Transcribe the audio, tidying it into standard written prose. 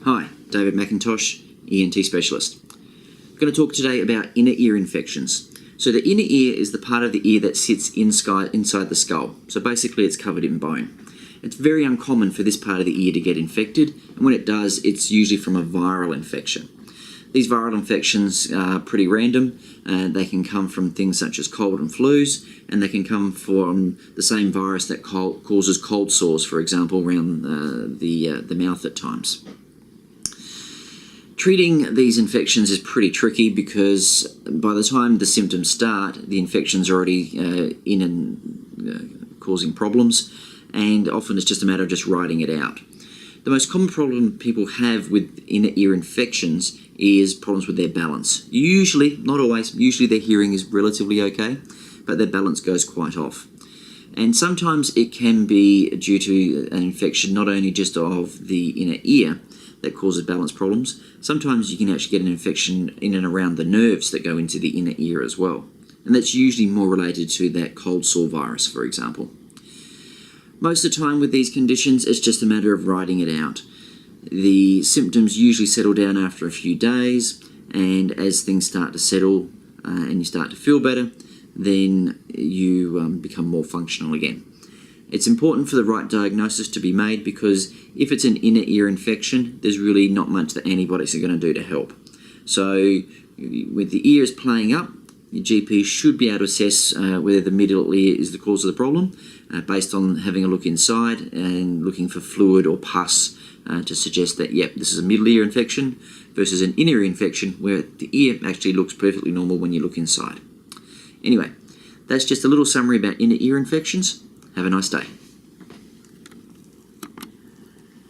Hi, David McIntosh, ENT specialist. I'm going to talk today about inner ear infections. So the inner ear is the part of the ear that sits inside the skull. So basically it's covered in bone. It's very uncommon for this part of the ear to get infected, and when it does, it's usually from a viral infection. These viral infections are pretty random. They can come from things such as cold and flus, and they can come from the same virus that causes cold sores, for example, around the mouth at times. Treating these infections is pretty tricky because by the time the symptoms start, the infection's already in and causing problems, and often it's just a matter of just riding it out. The most common problem people have with inner ear infections is problems with their balance. Usually, not always, usually their hearing is relatively okay, but their balance goes quite off. And sometimes it can be due to an infection not only just of the inner ear that causes balance problems, sometimes you can actually get an infection in and around the nerves that go into the inner ear as well. And that's usually more related to that cold sore virus, for example. Most of the time with these conditions, it's just a matter of riding it out. The symptoms usually settle down after a few days, and as things start to settle and you start to feel better, then you become more functional again. It's important for the right diagnosis to be made because if it's an inner ear infection, there's really not much that antibiotics are going to do to help. So with the ears playing up, your GP should be able to assess whether the middle ear is the cause of the problem based on having a look inside and looking for fluid or pus to suggest that, yep, this is a middle ear infection versus an inner ear infection where the ear actually looks perfectly normal when you look inside. Anyway, that's just a little summary about inner ear infections. Have a nice day.